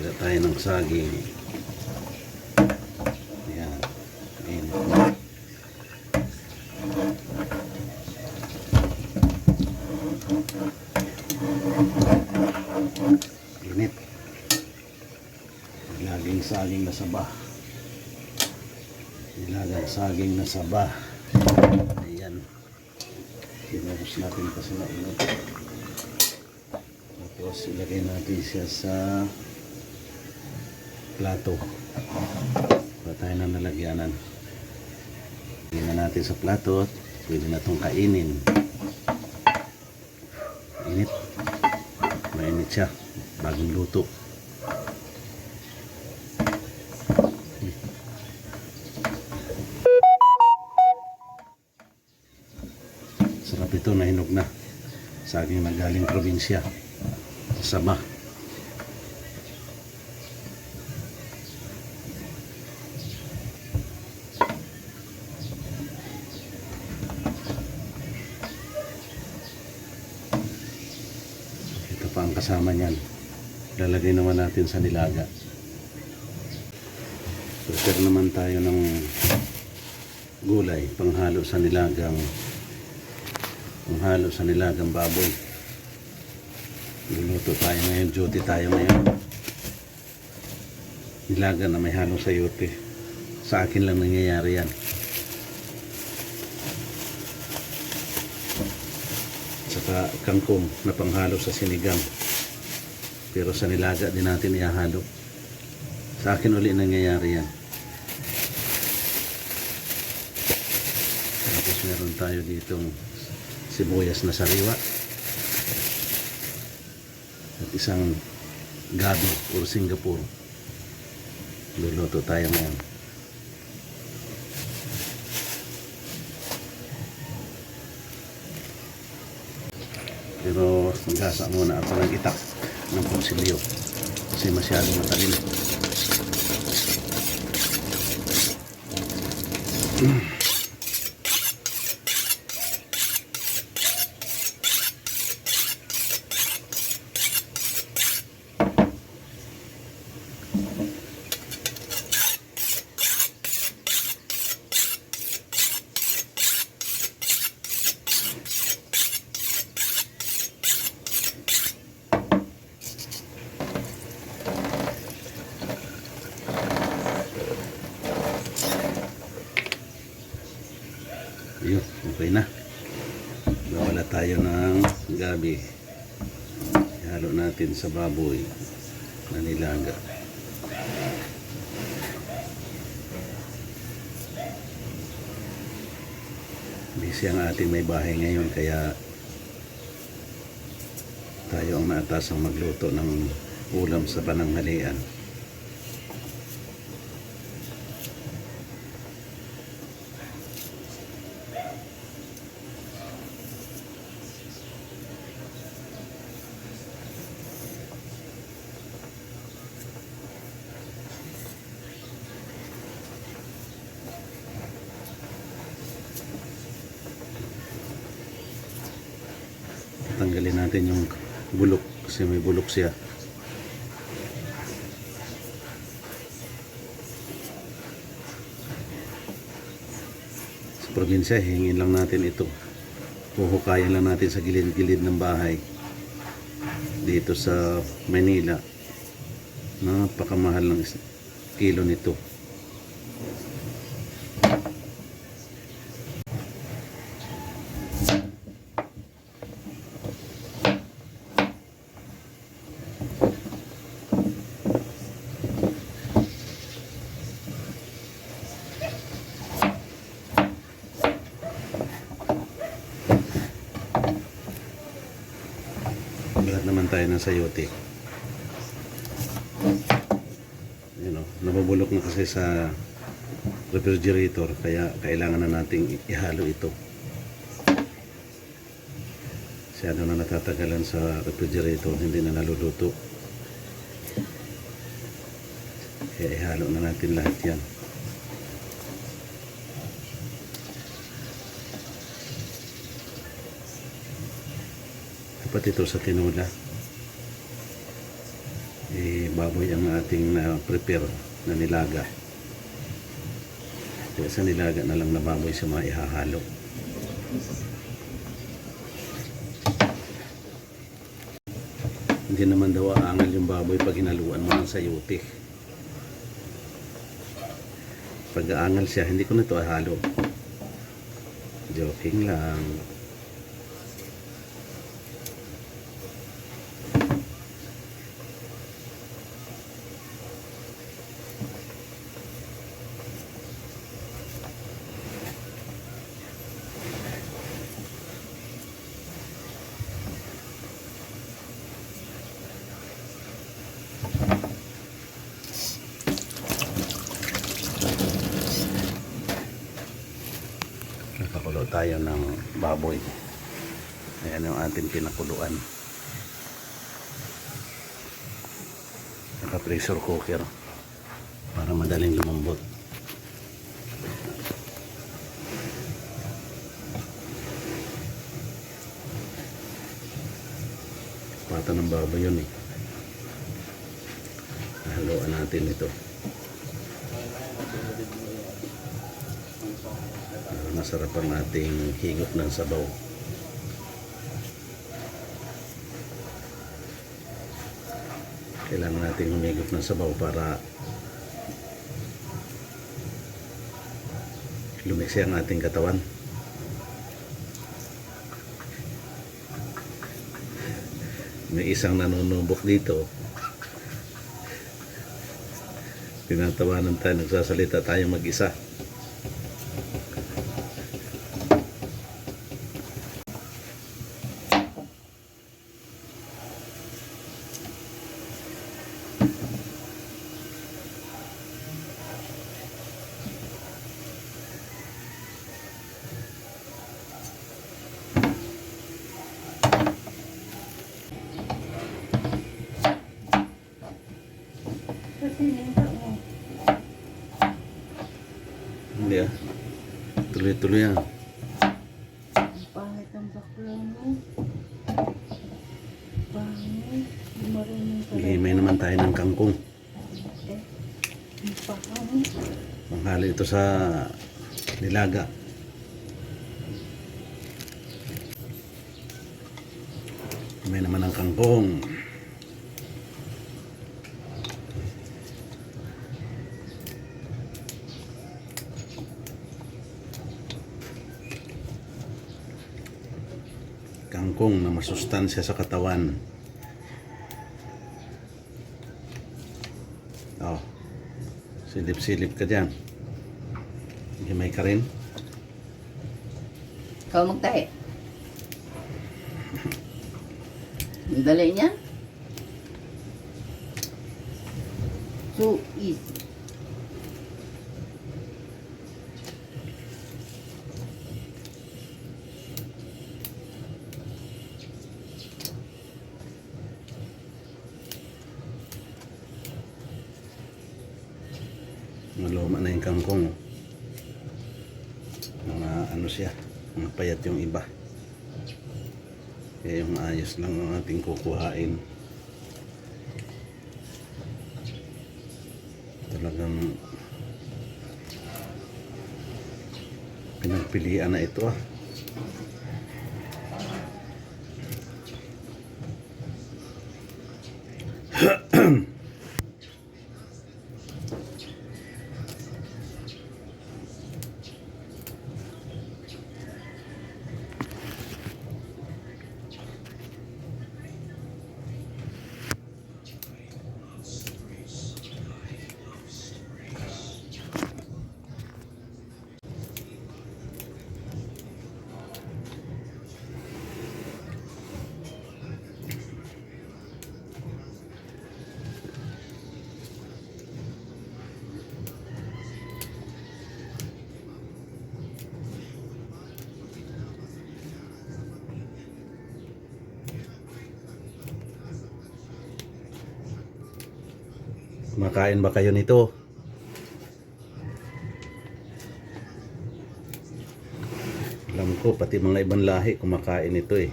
Laga tayo ng saging. Ayan. Init na. Init. Laging saging na saba. Nilagang saging na saba. Ayan. Pinapos natin kasi na init. Tapos ilagay natin siya sa plato. Para tayo na nalagyanan. Ilagay na natin sa plato at pwede na itong kainin. Init. Mainit siya. Bagong luto. Sarap ito, nahinog na. Saging na galing probinsya. Saba. Ito pa ang kasama niyan. Lalagay naman natin sa nilaga. Prepare naman tayo ng gulay panghalo sa nilagang baboy. Luluto tayo ngayon, duty tayo ngayon. Nilaga na may halong sayote. Sa akin lang nangyayari yan. Saka kangkong na panghalo sa sinigang. Pero sa nilaga din natin ihahalo. Sa akin uli nangyayari yan. Tapos meron tayo ditong sibuyas na sariwa. At isang gabi or Singapore. Luluto tayo ngayon. Pero magasa muna ako ng itak ng pagsilyo kasi masyadong matalim. Ayun, okay na. Nawala tayo ng gabi. Ihalo natin sa baboy na nilaga. Busy ang ating may bahay ngayon kaya tayo ang naatasang magluto ng ulam sa pananghalian. Tanggalin natin yung bulok kasi may bulok siya. Sa probinsya, hingin lang natin ito. Puhukayan lang natin sa gilid-gilid ng bahay. Dito sa Manila, napakamahal ng kilo nito. Lahat naman tayo ng sayote. Nabubulok na kasi sa refrigerator kaya kailangan na nating ihalo ito. Masyado na natatagalan sa refrigerator, hindi na naluluto. Kaya ihalo na natin lahat yan. Dapat ito sa tinola. baboy ang ating na-prepare na nilaga. Kaya sa nilaga na lang na baboy sa mga ihahalo. Hindi naman daw aangal yung baboy pag hinaluan mo ng sayote. Pag aangal siya, hindi ko na ito ahalo. Joking lang. Nakakulo tayo ng baboy. Ayan yung ating pinakuluan. Naka pressure cooker para madaling lumambot. Pata ng baboy yun eh. Haluan natin ito. Masarap ang ating higop ng sabaw. Kailangan natin humigop ng sabaw para lumiksi ang ating katawan. May isang nanunubok dito. Tinatawanan tayo, nagsasalita tayo mag-isa. Hindi ah. Tuloy-tuloy yan. Pangit ang bakla mo. Pangit. Hindi marunong ka. Hihimay naman tayo ng kangkong. Pangit. Manghalo ito sa nilaga. Hihimay naman ng kangkong. Kangkong na masustansya sa katawan. Oh, silip-silip ka dyan. Himay ka rin. Ikaw magtahi. Ang dali niyan. So easy. Maluma na yung kangkong. Mga ano siya, mga payat yung iba. Kaya yung ayos lang ang ating kukuhain. Talagang pinagpilian na ito ah. Kumakain ba kayo nito? Alam ko, pati mga ibang lahi kumakain ito eh.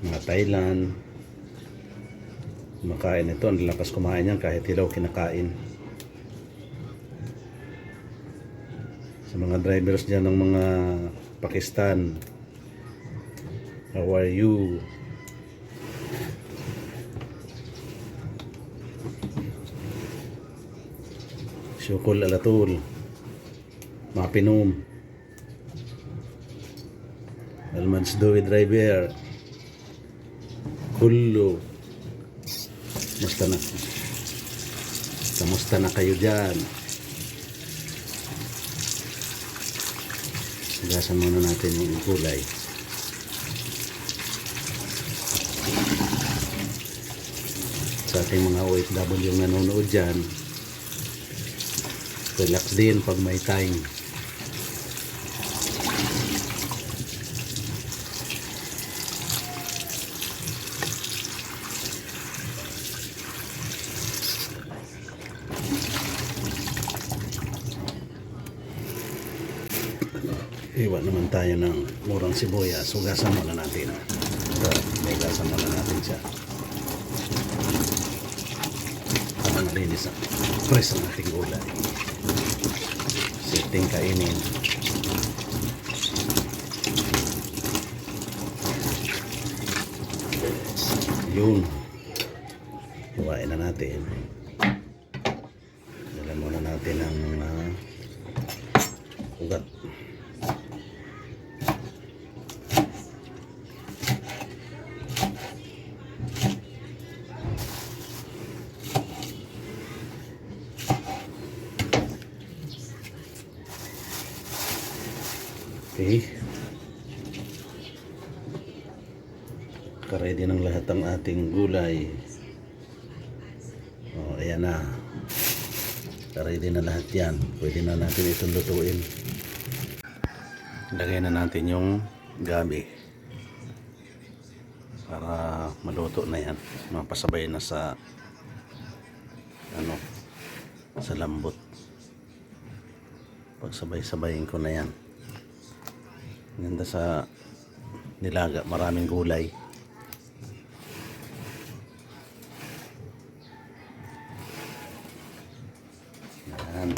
Mga Thailand, Makain ito, ang lakas kumain yan kahit hilaw kinakain. Sa mga drivers dyan ng mga Pakistan, how are you? Syukol alatul, mapinom. Almansdowi driver, kullo. Kamusta na kayo dyan? Gasan muna natin yung gulay. Sa ating mga OFW yung nanonood dyan, relax din pag may time. Iwan naman tayo ng murang sibuyas. Hugasan muna natin. Hugasan muna natin siya. Para malinis ang press ang ating gulay. Setting kainin. Yun. Huwain na natin. Dalan muna natin ang ugat. Okay. Ready ng lahat ng ating gulay. Oh, ayan na. Ready na lahat yan. Pwede na natin itong lutuin. Lagay na natin yung gabi. Para maluto na yan. Mapasabay na sa sa lambot. Pagsabay-sabayin ko na yan. Ganda sa nilaga, maraming gulay. Yan.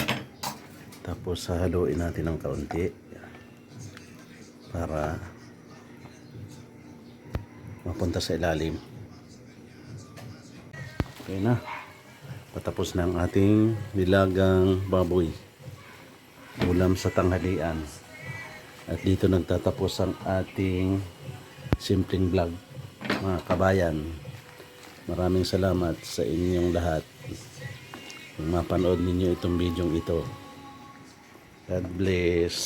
Tapos haluin natin ng kaunti para mapunta sa ilalim. Okay na. Patapos na ang ating nilagang baboy. Ulam sa tanghalian. At dito nagtatapos ang ating simpleng vlog, mga kabayan. Maraming salamat sa inyong lahat kung mapanood ninyo itong video ito. God bless.